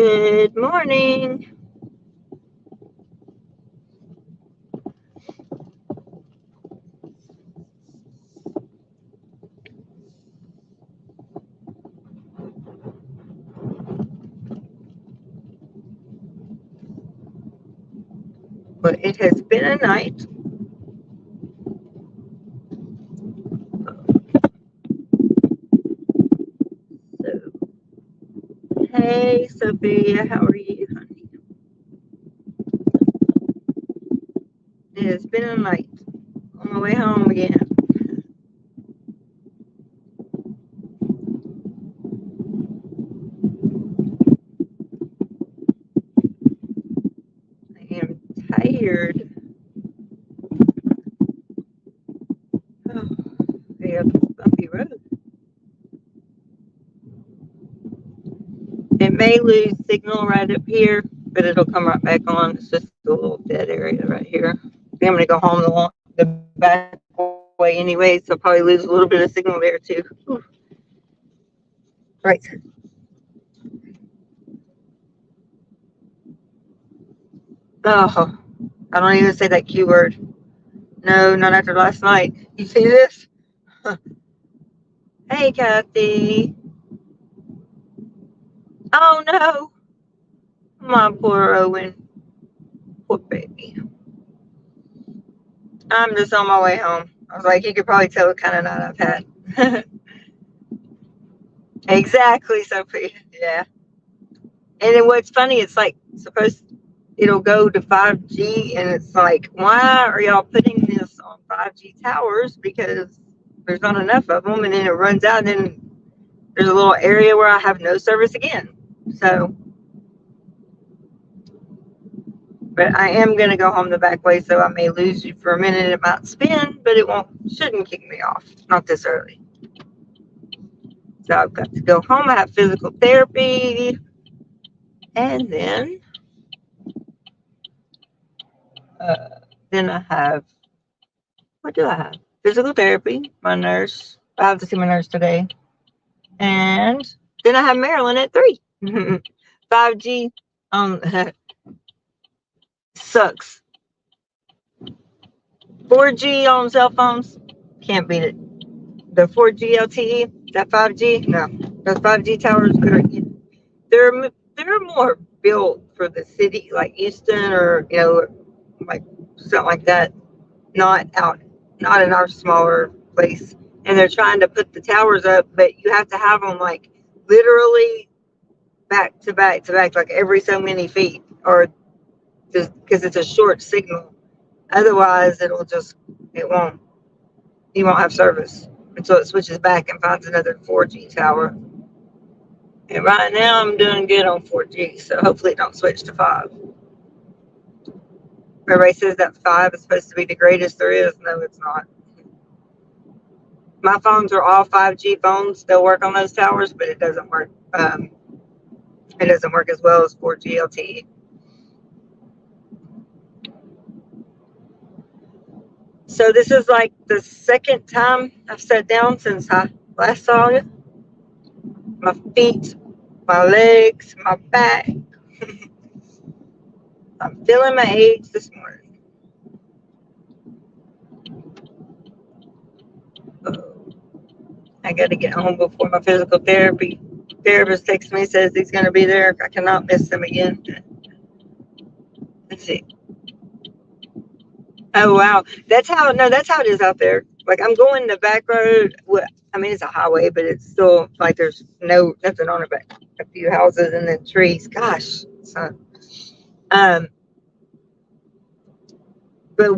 Good morning. Well, it has been a night. So, hey, Sophia, how are you, honey? It has been a night. On my way home again. I am tired. Oh, I have a bumpy road. It may lose signal right up here, but it'll come right back on. It's just a little dead area right here. I'm going to go home the back way anyway, so I'll probably lose a little bit of signal there too. Right. Oh, I don't even say that Q word. No, not after last night. You see this? Hey, Kathy. Oh no, my poor Owen. Poor baby. I'm just on my way home. I was like, you could probably tell what kind of night I've had. Exactly, Sophie. Yeah. And then what's funny, it's like it'll go to 5G, and it's like, why are y'all putting this on 5G towers? Because there's not enough of them, and then it runs out, and then there's a little area where I have no service again. So, but I am going to go home the back way, so I may lose you for a minute. It might spin, but shouldn't kick me off. Not this early. So I've got to go home. I have physical therapy, and then I have, what do I have? Physical therapy, my nurse. I have to see my nurse today. And then I have Marilyn at 3. 5G sucks. 4G on cell phones, can't beat it. The 4G LTE, that 5G, no. Those 5G towers, they're more built for the city, like Houston or, like something like that. Not in our smaller place. And they're trying to put the towers up, but you have to have them like literally back to back to back, like every so many feet, or just because it's a short signal. Otherwise, it won't, you won't have service until it switches back and finds another 4G tower. And right now, I'm doing good on 4G, so hopefully it don't switch to 5. Everybody says that 5 is supposed to be the greatest there is. No, it's not. My phones are all 5G phones. They'll work on those towers, but it doesn't work. It doesn't work as well as 4G LTE. So this is like the second time I've sat down since I last saw you. My feet, my legs, my back. I'm feeling my age this morning. I got to get home before my physical therapist texts me, says he's going to be there. I cannot miss him again. Let's see. Oh wow, that's how it is out there. Like I'm going the back road. I mean, it's a highway, but it's still like there's nothing on it but a few houses and then trees. Gosh, son. Um, but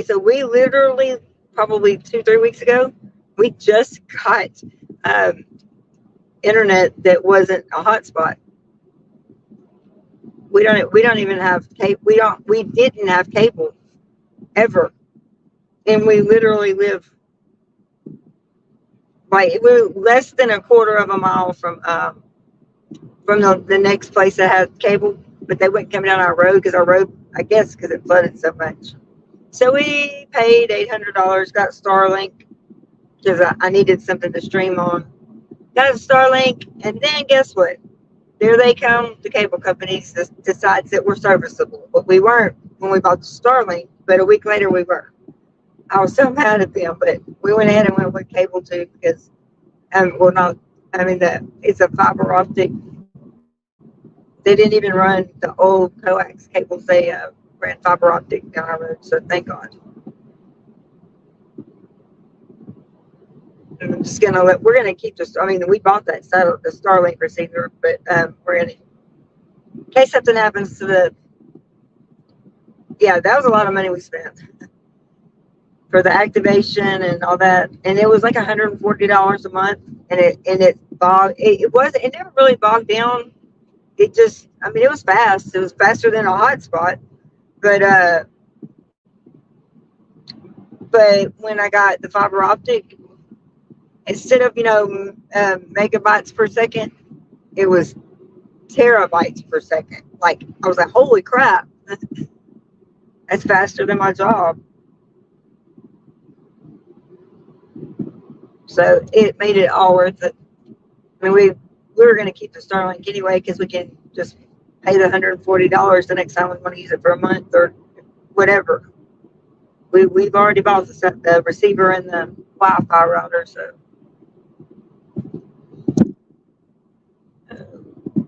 so we literally probably 2-3 weeks ago, we just got internet that wasn't a hotspot. We don't even have cable. We didn't have cable ever, and we literally live like we're less than a quarter of a mile from the next place that has cable, but they wouldn't come down our road because our road, I guess, because it flooded so much. So we paid $800, got Starlink because I needed something to stream on. Got a Starlink, and then guess what? There they come, the cable companies decides that we're serviceable, but we weren't when we bought the Starlink. But a week later, we were. I was so mad at them, but we went ahead and went with cable too because, well, not. I mean, it's a fiber optic. They didn't even run the old coax cables. They ran fiber optic down our road. So thank God. And I'm just gonna we're gonna keep this. I mean, we bought that the Starlink receiver, but we're gonna, in case something happens to the. Yeah, that was a lot of money we spent for the activation and all that, and it was like $140 a month, and it never really bogged down. It just, I mean, it was fast. It was faster than a hotspot, but when I got the fiber optic, instead of megabytes per second, it was terabytes per second. Like, I was like, holy crap, that's faster than my job. So it made it all worth it. I mean, we were going to keep the Starlink anyway because we can just pay the $140 the next time we want to use it for a month or whatever. We've already bought the receiver and the Wi-Fi router, so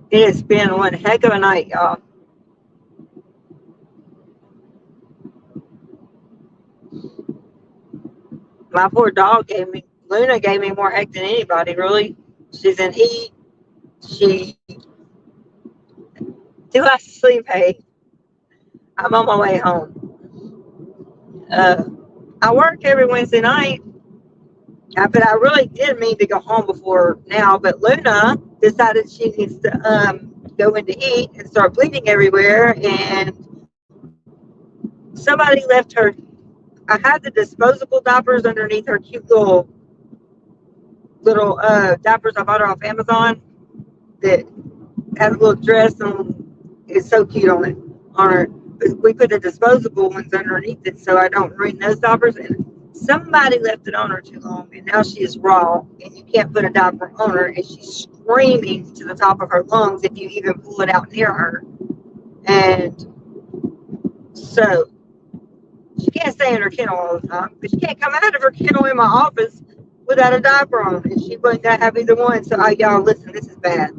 it has been one heck of a night, y'all. My poor dog Luna gave me more heck than anybody, really. She's in heat. She still has to sleep. Hey, I'm on my way home. I work every Wednesday night, but I really did mean to go home before now. But Luna decided she needs to go into heat and start bleeding everywhere, and somebody left her. I had the disposable diapers underneath her cute little diapers I bought her off Amazon that has a little dress and it's so cute on her. We put the disposable ones underneath it so I don't ruin those diapers. And somebody left it on her too long, and now she is raw, and you can't put a diaper on her, and she's screaming to the top of her lungs if you even pull it out near her. And so she can't stay in her kennel all the time, but she can't come out of her kennel in my office without a diaper on, and she wouldn't have either one. So y'all, listen, this is bad.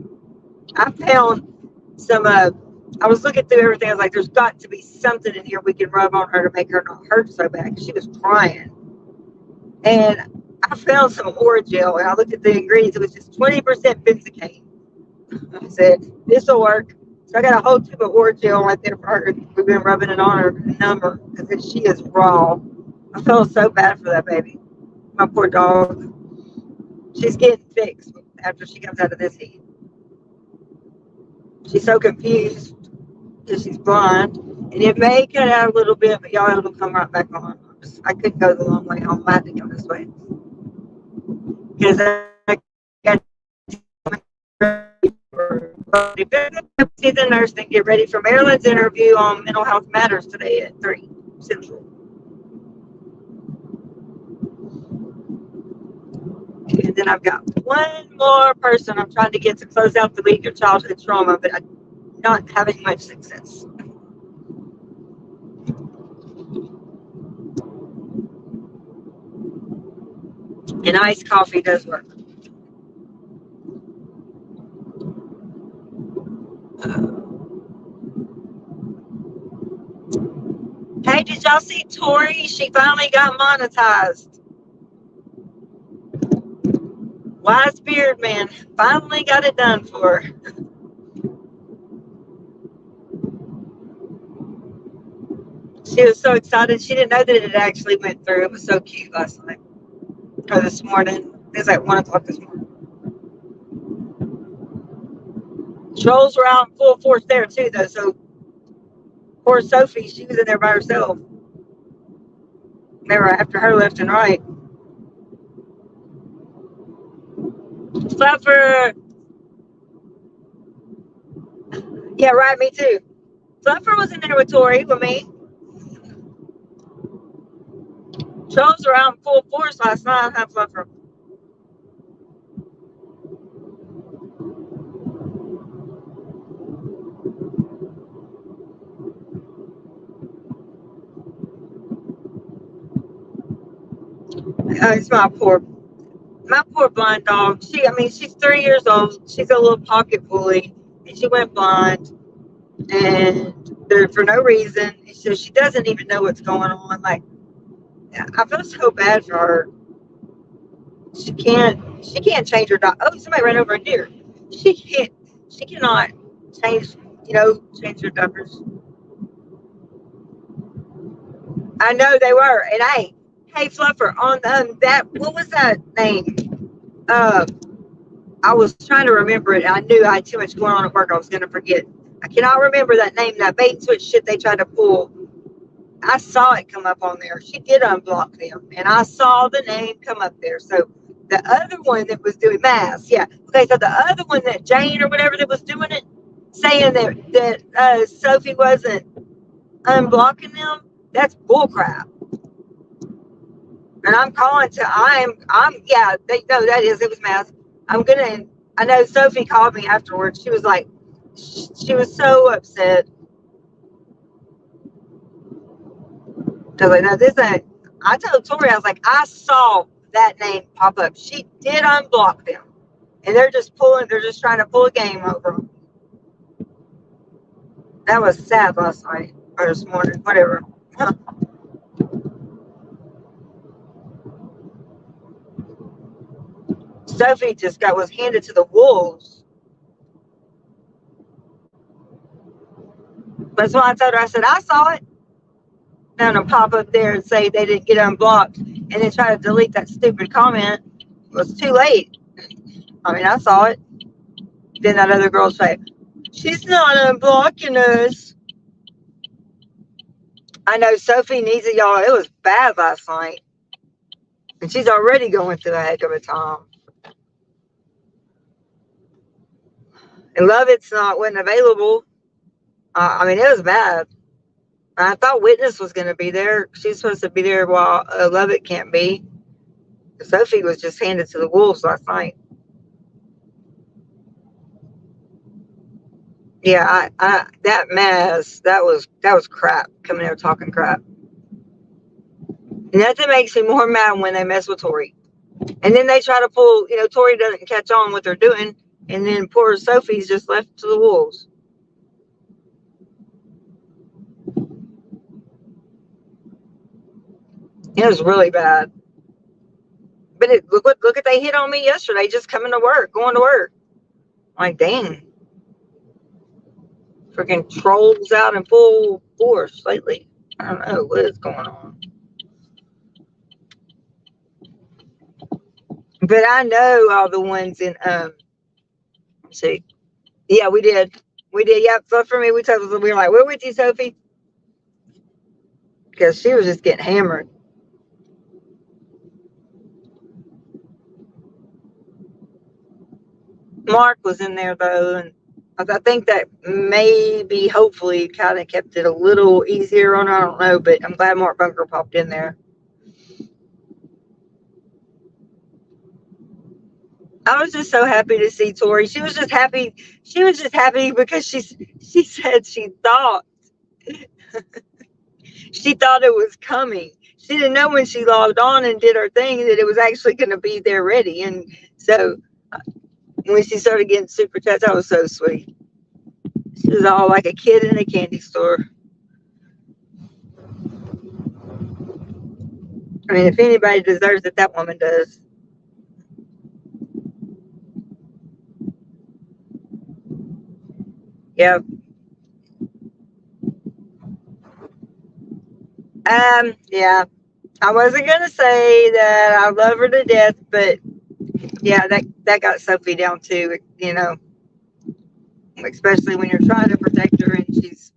I found some. I was looking through everything. I was like, "There's got to be something in here we can rub on her to make her not hurt so bad." Because she was crying, and I found some Orajel, and I looked at the ingredients. It was just 20% benzocaine. I said, "This will work." So I got a whole tube of Orajel right there for her. We've been rubbing it on her number because she is raw. I felt so bad for that baby. My poor dog. She's getting fixed after she comes out of this heat. She's so confused because she's blind, and it may cut out a little bit, but y'all, it'll come right back on. I couldn't go the long way home. I had to go this way because I got to see the nurse and get ready for Marilyn's interview on Mental Health Matters today at 3 Central. And then I've got one more person I'm trying to get to close out the week of childhood trauma, but I'm not having much success. And iced coffee does work. Hey, did y'all see Tori? She finally got monetized. Wise Beard Man finally got it done for her. She was so excited. She didn't know that it actually went through. It was so cute last night. Or this morning. It was like 1 o'clock this morning. Trolls were out in full force there too, though. So poor Sophie, she was in there by herself. They were after her left and right. Fluffer. Yeah, right, me too. Fluffer was in there with Tori, with me. Trolls were out in full force last night, huh, Fluffer? It's my poor blind dog. She's 3 years old. She's a little pocket bully, and she went blind, and there for no reason. So she doesn't even know what's going on. Like, I feel so bad for her. She can't change her dog. Oh, somebody ran over a deer. She can't. She cannot change. Change her diapers. I know they were, and hey, Fluffer, on that. What was that name? Uh, I was trying to remember it. I knew I had too much going on at work. I was going to forget. I cannot remember that name. That bait and switch shit they tried to pull. I saw it come up on there. She did unblock them, and I saw the name come up there. So the other one that was doing mass, yeah. Okay, so the other one that Jane or whatever that was doing it, saying that Sophie wasn't unblocking them, that's bullcrap. And I'm calling to yeah, they know that is it was mass. I know Sophie called me afterwards. She was like, she was so upset. I was like, no, this ain't. I told Tori, I was like, I saw that name pop up. She did unblock them. And they're just trying to pull a game over them. That was sad last night or this morning, whatever. Sophie just was handed to the wolves. That's why I told her, I said, I saw it. And to pop up there and say they didn't get unblocked and then try to delete that stupid comment. It was too late. I saw it. Then that other girl say, she's not unblocking us. I know Sophie needs it, y'all. It was bad last night. And she's already going through a heck of a time. And Lovett's wasn't available. It was bad. I thought Witness was going to be there. She's supposed to be there while Lovett can't be. Sophie was just handed to the wolves last night. Yeah, that mess, that was crap. Coming there talking crap. Nothing makes me more mad when they mess with Tori. And then they try to pull, Tori doesn't catch on what they're doing. And then poor Sophie's just left to the wolves. It was really bad. But look what they hit on me yesterday, just going to work. Like, dang. Freaking trolls out in full force lately. I don't know what is going on. But I know all the ones in let's see. Yeah, we did. Yeah, so for me, we were like, we're with you, Sophie. Because she was just getting hammered. Mark was in there though, and I think that maybe, hopefully, kind of kept it a little easier on her. I don't know, but I'm glad Mark Bunker popped in there. I was just so happy to see Tori. She was just happy. She was just happy because she said she thought she thought it was coming. She didn't know when she logged on and did her thing that it was actually going to be there ready. And so when she started getting super chats, that was so sweet. She was all like a kid in a candy store. If anybody deserves it, that woman does. Yeah. Yeah. I wasn't gonna say that I love her to death, but yeah, that got Sophie down too, especially when you're trying to protect her and she's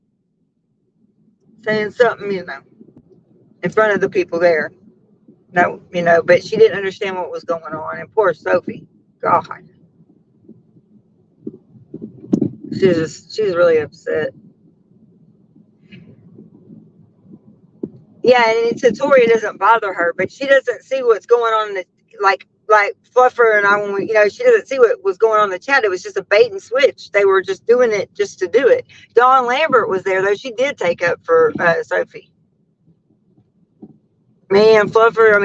saying something, in front of the people there. No, but she didn't understand what was going on. And poor Sophie, God. She was really upset. Yeah, and to Tori, it doesn't bother her, but she doesn't see what's going on like Fluffer and I, when we, she doesn't see what was going on in the chat. It was just a bait and switch. They were just doing it just to do it. Dawn Lambert was there, though. She did take up for Sophie. Me and Fluffer,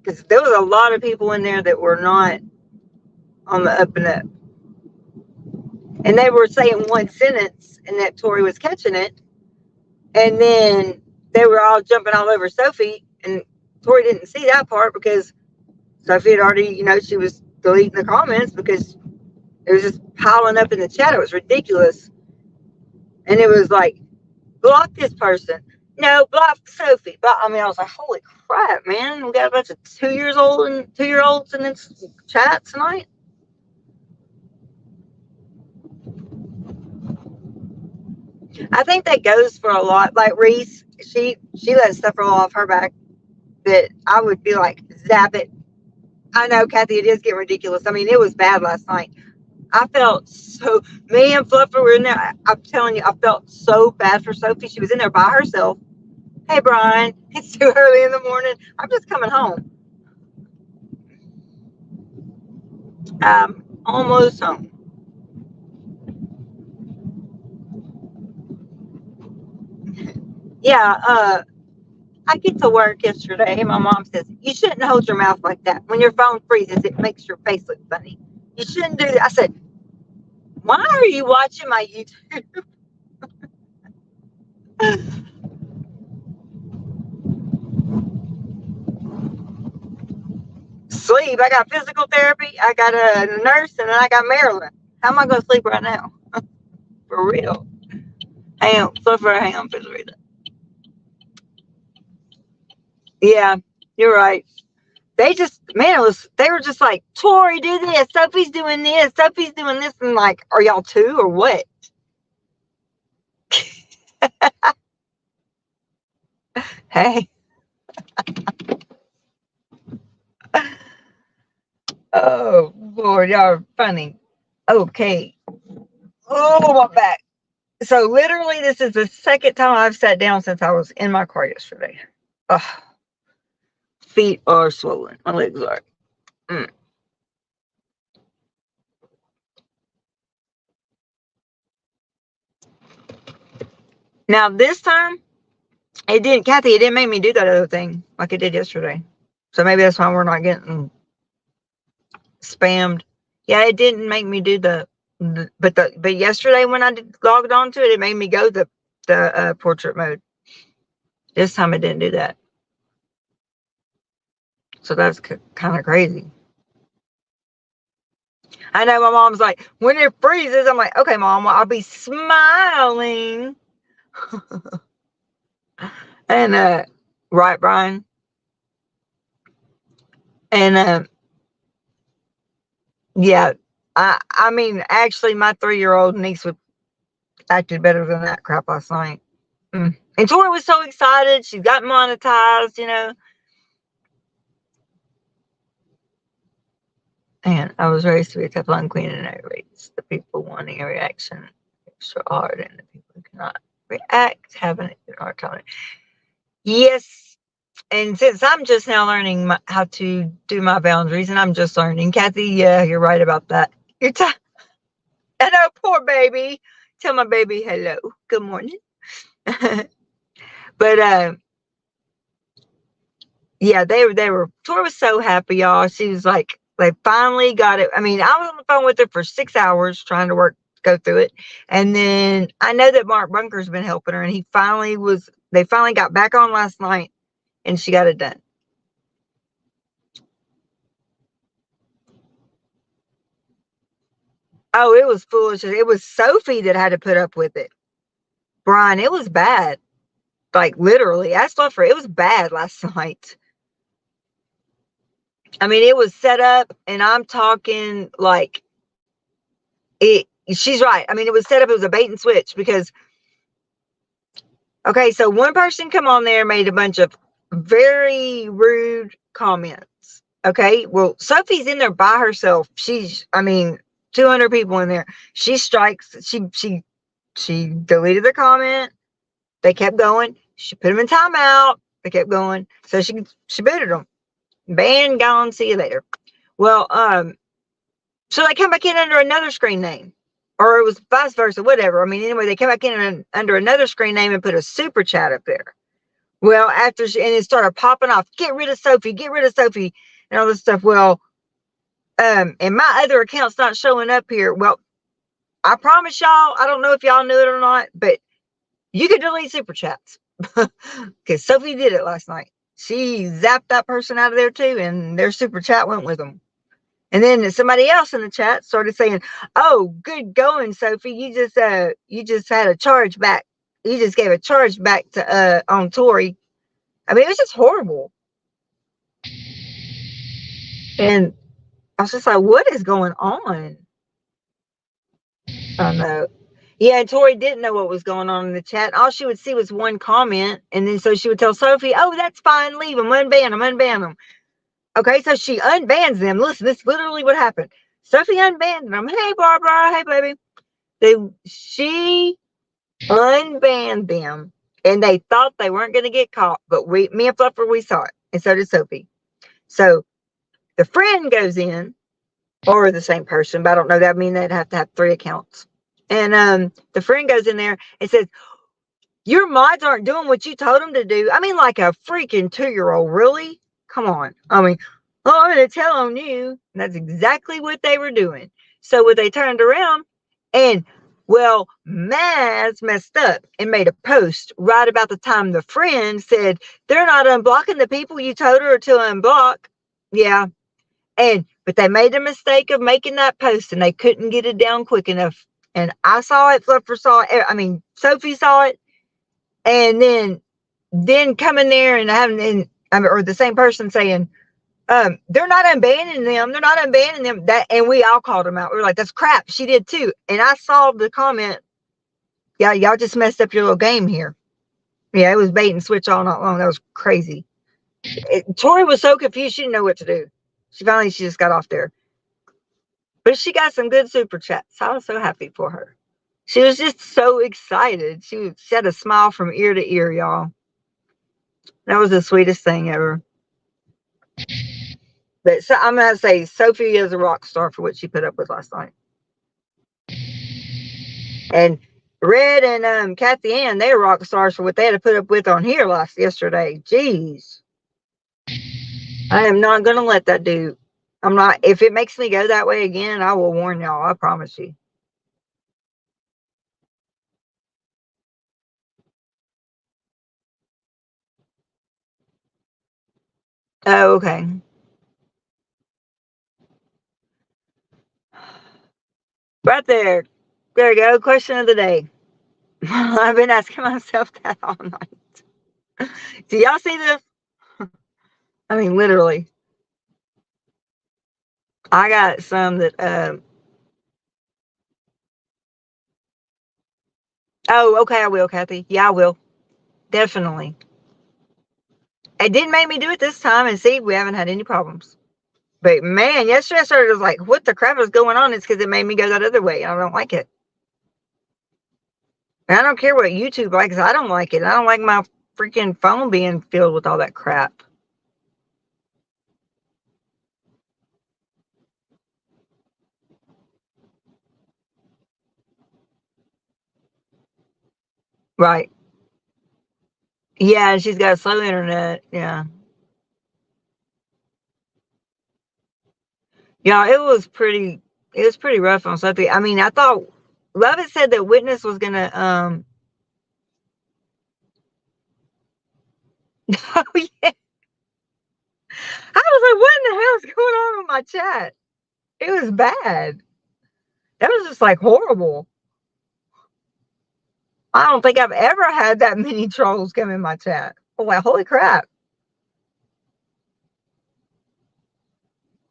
because there was a lot of people in there that were not on the up and up. And they were saying one sentence and that Tori was catching it. And then they were all jumping all over Sophie. And Tori didn't see that part because Sophie had already, she was deleting the comments because it was just piling up in the chat. It was ridiculous. And it was like, block this person. No, block Sophie. But I was like, holy crap, man. We got a bunch of 2-year-olds in this chat tonight. I think that goes for a lot. Like Reese, she lets stuff roll off her back that I would be like, zap it. I know, Kathy, it is getting ridiculous. It was bad last night. I felt so, me and Fluffer were in there. I'm telling you, I felt so bad for Sophie. She was in there by herself. Hey, Brian, it's too early in the morning. I'm just coming home. Almost home. Yeah, I get to work yesterday and my mom says, you shouldn't hold your mouth like that. When your phone freezes, it makes your face look funny. You shouldn't do that. I said, why are you watching my YouTube? Sleep. I got physical therapy. I got a nurse, and then I got Marilyn. How am I going to sleep right now? For real. Hang on. Hang on. Yeah, you're right. They were just like, Tori, do this. Sophie's doing this. Sophie's doing this. And like, are y'all two or what? Hey. Oh, Lord, y'all are funny. Okay. Oh, my back. So literally, this is the second time I've sat down since I was in my car yesterday. Ugh. Feet are swollen. My legs are. Now, this time, it didn't make me do that other thing like it did yesterday. So maybe that's why we're not getting spammed. Yeah, it didn't make me do but yesterday when I logged on to it, it made me go the portrait mode. This time it didn't do that. So that's kind of crazy. I know my mom's like, when it freezes, I'm like, okay, Mom, I'll be smiling. And right, Brian? And yeah, actually my 3-year-old niece acted better than that crap last night. And Tori was so excited. She got monetized, And I was raised to be a Teflon queen and I raised the people wanting a reaction extra hard and the people who cannot react having a hard time. Yes. And since I'm just now learning how to do my boundaries, and I'm just learning, Kathy, yeah, you're right about that. I know, poor baby. Tell my baby hello. Good morning. But yeah, Tori was so happy, y'all. She was like, they finally got it. I was on the phone with her for 6 hours trying to go through it. And then I know that Mark Bunker's been helping her, and they finally got back on last night and she got it done. Oh, it was foolish. It was Sophie that had to put up with it. Brian, it was bad. Like literally, ask Fluffer, it was bad last night. It was set up, and I'm talking like she's right. It was set up, it was a bait and switch because, okay, so one person come on there, made a bunch of very rude comments. Okay, well, Sophie's in there by herself. She's, 200 people in there. She strikes, she deleted the comment. They kept going. She put them in timeout. They kept going. So she booted them. Ban, gone, see you later. Well, so they come back in under another screen name, or it was vice versa, whatever. Anyway, they came back in under another screen name and put a super chat up there. Well, after she, and it started popping off, get rid of Sophie, get rid of Sophie, and all this stuff. Well, and my other account's not showing up here. Well, I promise y'all, I don't know if y'all knew it or not, but you can delete super chats. Because Sophie did it last night. She zapped that person out of there too, and their super chat went with them. And then somebody else in the chat started saying, "Oh, good going, Sophie. You just had a charge back. You just gave a charge back to on Tori." I mean, it was just horrible. And I was just like, "What is going on?" I don't know. Yeah, and Tori didn't know what was going on in the chat. All she would see was one comment, and then so she would tell Sophie, "Oh, that's fine. Leave them. Unban them. Unban them." Okay, so she unbans them. Listen, this is literally what happened. Sophie unbanned them. Hey, Barbara. Hey, baby. She unbanned them, and they thought they weren't going to get caught. But me and Fluffer, we saw it, and so did Sophie. So the friend goes in, or the same person, but I don't know. That mean they'd have to have 3 accounts. And the friend goes in there and says, "Your mods aren't doing what you told them to do." I mean, like a freaking 2-year-old. Really? Come on. I mean, "Oh, I'm going to tell on you." And that's exactly what they were doing. So when they turned around and, well, Maz messed up and made a post right about the time the friend said, "They're not unblocking the people you told her to unblock." Yeah. But they made a mistake of making that post and they couldn't get it down quick enough. And I saw it, Fluffer saw it, I mean, Sophie saw it, and then coming there and having, or the same person saying, "They're not unbanning them. They're not unbanning them." That, and we all called them out. We were like, "That's crap. She did too." And I saw the comment, "Yeah, y'all just messed up your little game here." Yeah, it was bait and switch all night long. That was crazy. Tori was so confused. She didn't know what to do. She just got off there. But she got some good super chats. I was so happy for her. She was just so excited. She had a smile from ear to ear, y'all. That was the sweetest thing ever. But so, I'm going to say Sophie is a rock star for what she put up with last night. And Red and Kathy Ann, they were rock stars for what they had to put up with on here yesterday. Jeez. I am not going to let that do. I'm not. If it makes me go that way again, I will warn y'all. I promise you. Oh, okay. Right there. There you go. Question of the day. I've been asking myself that all night. Do y'all see this? I mean, literally. I got some that. Oh, okay. I will, Kathy. Yeah, I will. Definitely. It didn't make me do it this time, and see, we haven't had any problems. But man, yesterday I started was like, "What the crap is going on?" It's because it made me go that other way. I don't like it. And I don't care what YouTube likes. I don't like it. I don't like my freaking phone being filled with all that crap. Right. Yeah, she's got slow internet. Yeah. Yeah, it was pretty rough on Sophie. I mean, I thought Lovett said that Witness was gonna oh yeah. I was like, what in the hell is going on with my chat? It was bad. That was just like horrible. I don't think I've ever had that many trolls come in my chat. Oh, like, holy crap.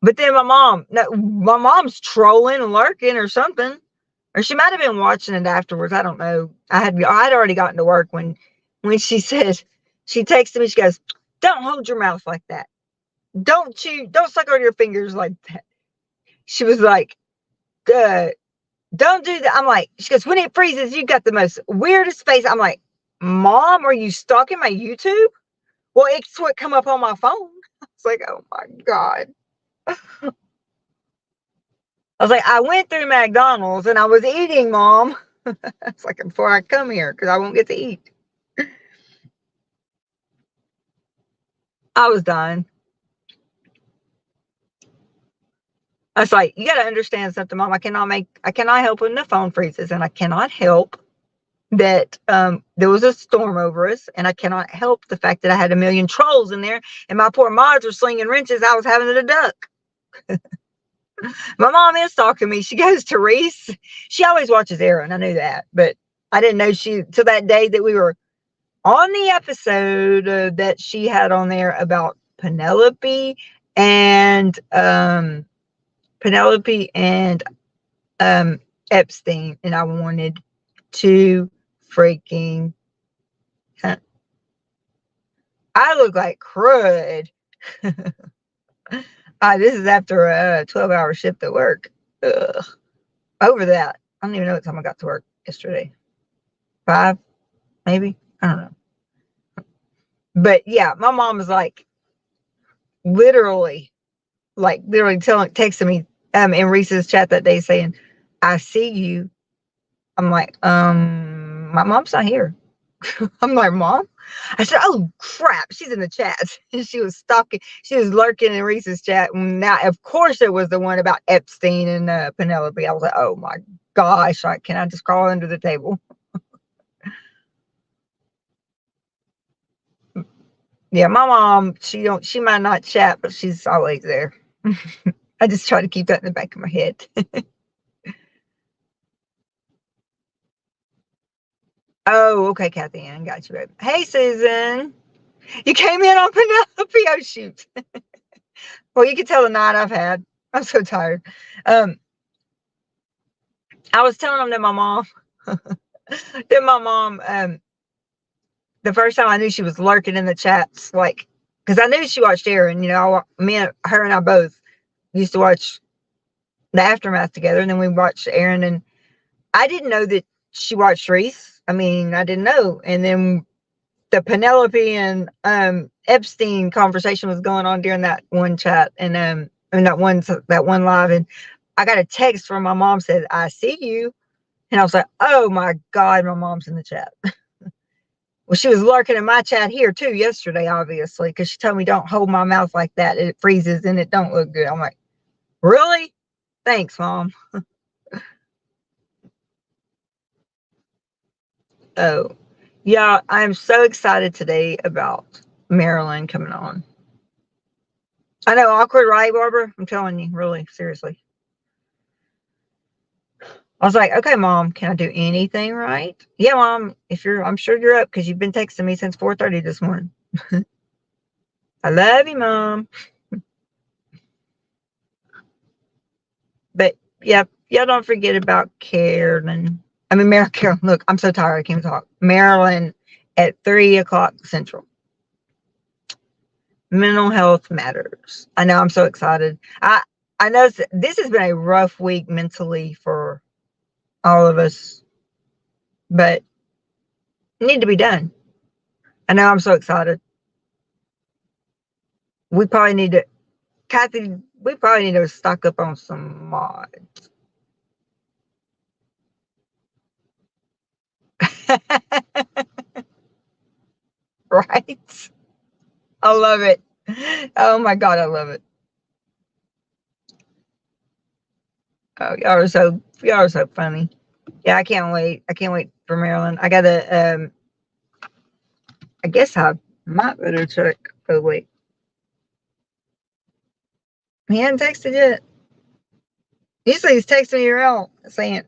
But then my mom's trolling and lurking or something. Or she might have been watching it afterwards. I don't know. I'd already gotten to work when she said, she texted me, she goes, "Don't hold your mouth like that. Don't suck on your fingers like that." She was like, "Don't do that." I'm like, she goes, "When it freezes, you got the most weirdest face." I'm like, "Mom, are you stalking my YouTube?" Well, it's what come up on my phone. It's like, oh my God. I was like, "I went through McDonald's and I was eating, Mom." It's like, before I come here, because I won't get to eat. I was dying. I was like, you got to understand something, Mom. I cannot help when the phone freezes, and I cannot help that there was a storm over us, and I cannot help the fact that I had a million trolls in there, and my poor mods were slinging wrenches. I was having to duck. My mom is stalking me. She goes to Reese. She always watches Aaron. I knew that, but I didn't know she till that day that we were on the episode that she had on there about Penelope and Penelope and Epstein, and I wanted to freaking. I look like crud. This is after a 12-hour shift at work. Ugh. Over that, I don't even know what time I got to work yesterday. 5, maybe. I don't know. But yeah, my mom was like, literally texting me in Reese's chat that day saying, "I see you." I'm like, my mom's not here. I'm like, Mom? I said, oh crap, she's in the chat. She was stalking, she was lurking in Reese's chat. Now, of course, it was the one about Epstein and Penelope. I was like, oh my gosh, can I just crawl under the table? Yeah, my mom, she might not chat, but she's always there. I just try to keep that in the back of my head. Oh, okay, Kathy Ann, got you, babe. Hey, Susan. You came in on Penelope. Oh, shoot. Well, you can tell the night I've had. I'm so tired. I was telling them that my mom, the first time I knew she was lurking in the chats, like, because I knew she watched Aaron. Her and I both used to watch the Aftermath together, and then we watched Aaron, and I didn't know that she watched Reese. I mean, I didn't know. And then the Penelope and Epstein conversation was going on during that one chat, and that one live, and I got a text from my mom said, "I see you," and I was like, "Oh my God, my mom's in the chat." Well, she was lurking in my chat here too yesterday, obviously, because she told me don't hold my mouth like that. It freezes and it don't look good. I'm like, really? Thanks, Mom. Oh, yeah, I'm so excited today about Marilyn coming on. I know, awkward, right, Barbara? I'm telling you, really, seriously. I was like, okay, Mom, can I do anything right? Yeah, Mom, I'm sure you're up because you've been texting me since 4:30 this morning. I love you, Mom. But yeah, y'all don't forget about Carolyn. Carolyn. Look, I'm so tired. I can't talk. Marilyn at 3:00 Central. Mental health matters. I know. I'm so excited. I know this has been a rough week mentally for all of us, but it need to be done. I know. I'm so excited. We probably need to, Kathy. We probably need to stock up on some mods. Right? I love it. Oh my God, I love it. Oh, y'all are so funny. Yeah, I can't wait. I can't wait for Maryland. I gotta I guess I might better check. Oh wait. He hasn't texted yet. Usually he's texting me around saying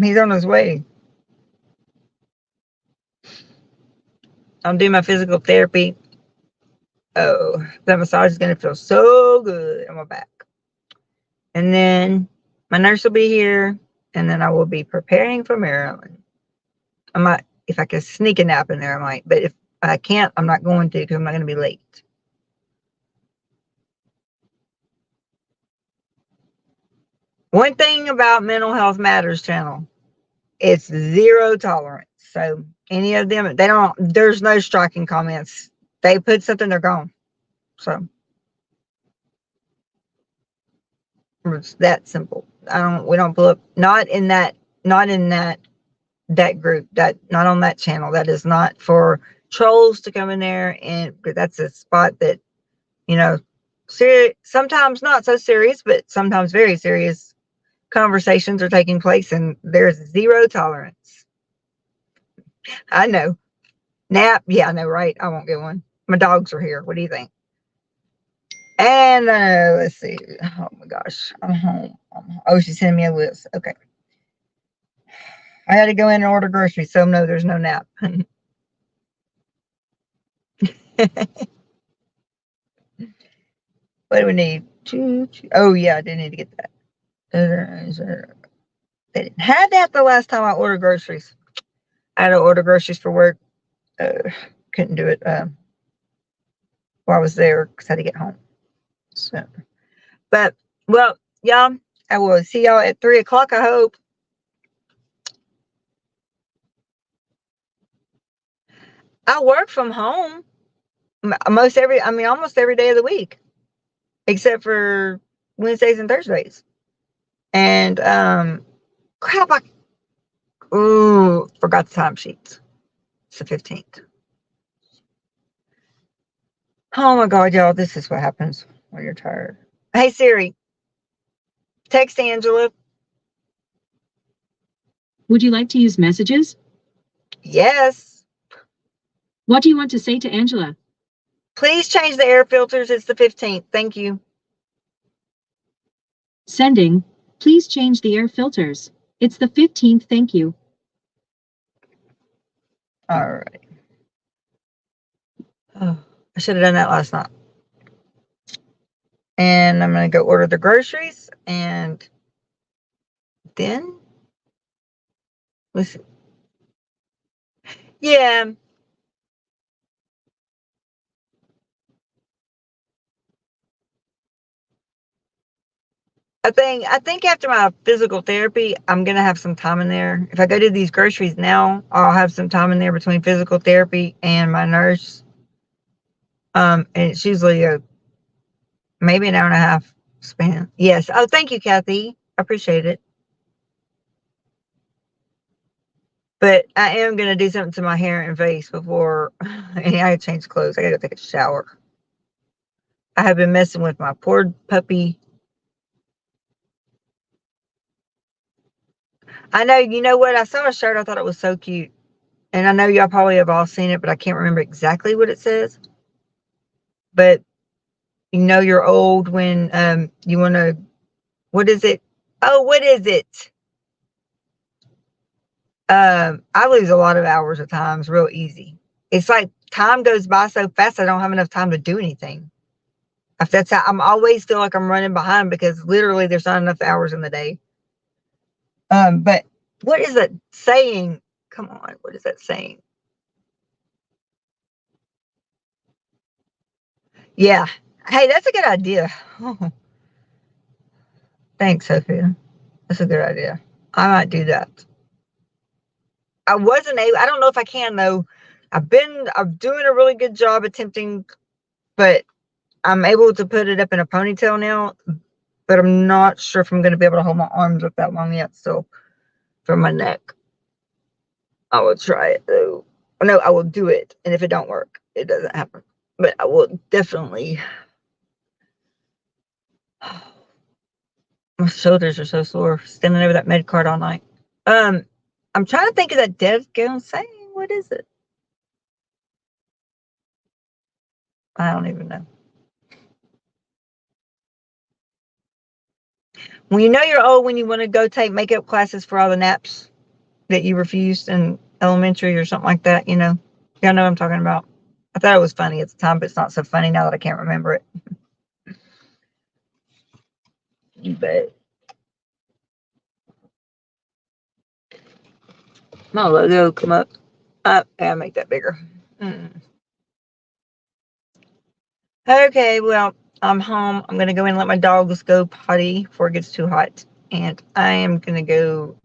he's on his way. I'll do my physical therapy. Oh, that massage is gonna feel so good on my back. And then my nurse will be here, and then I will be preparing for Maryland. I might, if I can sneak a nap in there, I might. But if I can't, I'm not going to because I'm not going to be late. One thing about Mental Health Matters channel, it's zero tolerance. So any of them, there's no striking comments. They put something, they're gone. So it's that simple. We don't pull up, not in that that group, that not on that channel. That is not for trolls to come in there, and that's a spot that, you know, sometimes not so serious, but sometimes very serious conversations are taking place, and there's zero tolerance. I know. Nap, yeah, I know, right? I won't get one. My dogs are here. What do you think? And let's see. Oh my gosh, I'm home. Oh, she's sending me a list. Okay. I had to go in and order groceries, so no, there's no nap. What do we need? Oh, yeah, I did need to get that. They didn't have that the last time I ordered groceries. I had to order groceries for work. Couldn't do it while I was there because I had to get home. So, but, well, y'all, I will see y'all at 3 o'clock, I hope. I work from home almost every day of the week, except for Wednesdays and Thursdays. And crap, I forgot the timesheets. It's the 15th. Oh my God, y'all, this is what happens when you're tired. Hey Siri, text Angela. Would you like to use messages? Yes. What do you want to say to Angela? Please change the air filters. It's the 15th. Thank you. Sending. Please change the air filters. It's the 15th. Thank you. All right. Oh, I should have done that last night. And I'm going to go order the groceries, and then listen. Yeah. I think after my physical therapy, I'm gonna have some time in there. If I go to these groceries now, I'll have some time in there between physical therapy and my nurse. And it's usually maybe an hour and a half span. Yes. Oh, thank you, Kathy. I appreciate it. But I am gonna do something to my hair and face before and I change clothes. I gotta take a shower. I have been messing with my poor puppy. I know, you know what? I saw a shirt, I thought it was so cute. And I know y'all probably have all seen it, but I can't remember exactly what it says. But you know you're old when you want to, what is it? Oh, what is it? I lose a lot of hours at times real easy. It's like time goes by so fast, I don't have enough time to do anything. If that's how, I'm always feel like I'm running behind because literally there's not enough hours in the day. But what is that saying? Come on, what is that saying? Yeah. Hey, that's a good idea. Oh, thanks, Sophia. That's a good idea. I might do that. I wasn't able, I don't know if I can though. I'm doing a really good job attempting, but I'm able to put it up in a ponytail now, but I'm not sure if I'm going to be able to hold my arms up that long yet. So for my neck, I will try it though. No, I will do it. And if it don't work, it doesn't happen, but I will definitely. My shoulders are so sore standing over that med card all night. I'm trying to think of that dead girl saying. What is it? I don't even know. Well, you know you're old when you want to go take makeup classes for all the naps that you refused in elementary or something like that, you know. Y'all know what I'm talking about. I thought it was funny at the time, but it's not so funny now that I can't remember it. But my logo come up. Yeah, make that bigger. Okay, well, I'm home. I'm gonna go in and let my dogs go potty before it gets too hot. And I am gonna go.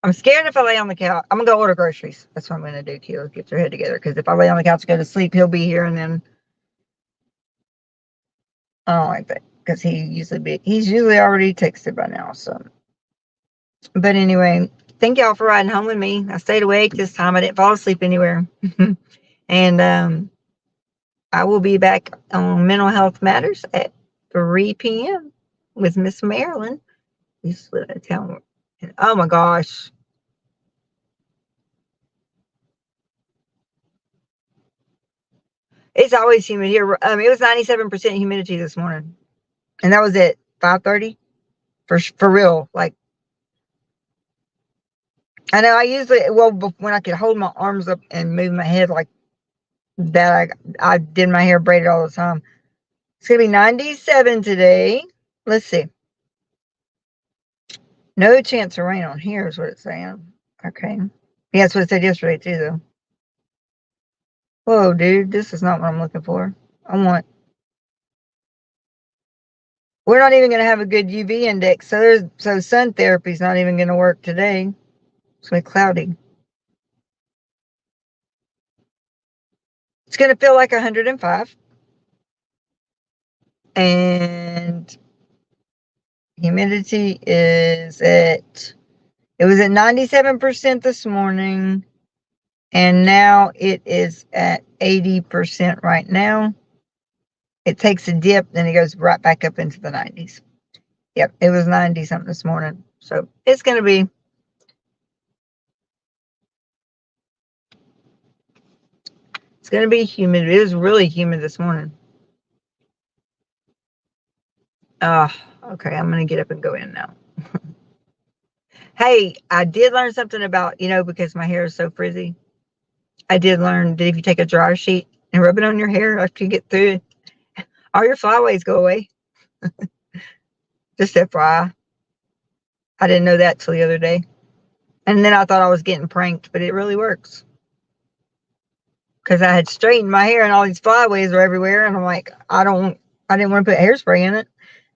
I'm scared if I lay on the couch. I'm gonna go order groceries. That's what I'm gonna do. Keela gets her head together because if I lay on the couch and go to sleep, he'll be here, and then I don't like that because he's usually already texted by now. So, but anyway, thank y'all for riding home with me. I stayed awake this time. I didn't fall asleep anywhere. And I will be back on Mental Health Matters at 3 p.m. with Miss Marilyn. This town. Oh my gosh. It's always humid here. It was 97% humidity this morning. And that was at 5:30 for real. Like, I know I usually, well, when I could hold my arms up and move my head like that, I did my hair braided all the time. It's going to be 97 today. Let's see. No chance of rain on here is what it's saying. Okay. Yeah, that's what it said yesterday too, though. Whoa, dude, this is not what I'm looking for. We're not even going to have a good UV index, so sun therapy is not even going to work today. It's going to be cloudy. It's going to feel like 105. And humidity is it was at 97% this morning, and now it is at 80% right now. It takes a dip, then it goes right back up into the 90s. Yep, it was 90 something this morning. So it's going to be humid. It was really humid this morning. Okay, I'm going to get up and go in now. Hey, I did learn something about, because my hair is so frizzy. I did learn that if you take a dryer sheet and rub it on your hair after you get through it, all your flyaways go away. Just FYI. I didn't know that till the other day. And then I thought I was getting pranked, but it really works. Because I had straightened my hair and all these flyaways were everywhere. And I'm like, I didn't want to put hairspray in it.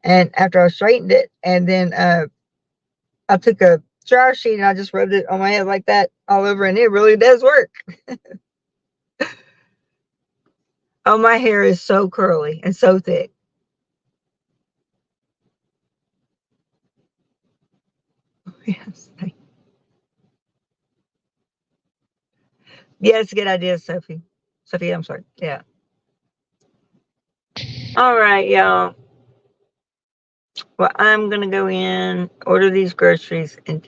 And after I straightened it, and then I took a dryer sheet and I just rubbed it on my head like that all over, and it really does work. Oh, my hair is so curly and so thick. Yes. Yeah, it's a good idea, Sophie. Sophie, I'm sorry. Yeah. All right, y'all. Well, I'm going to go in, order these groceries, and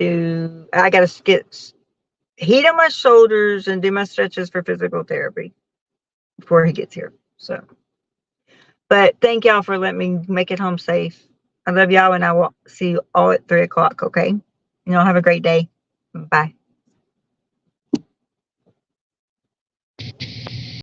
I got to get heat on my shoulders and do my stretches for physical therapy before he gets here. So, but thank y'all for letting me make it home safe. I love y'all, and I will see you all at 3 o'clock. Okay. Y'all have a great day. Bye.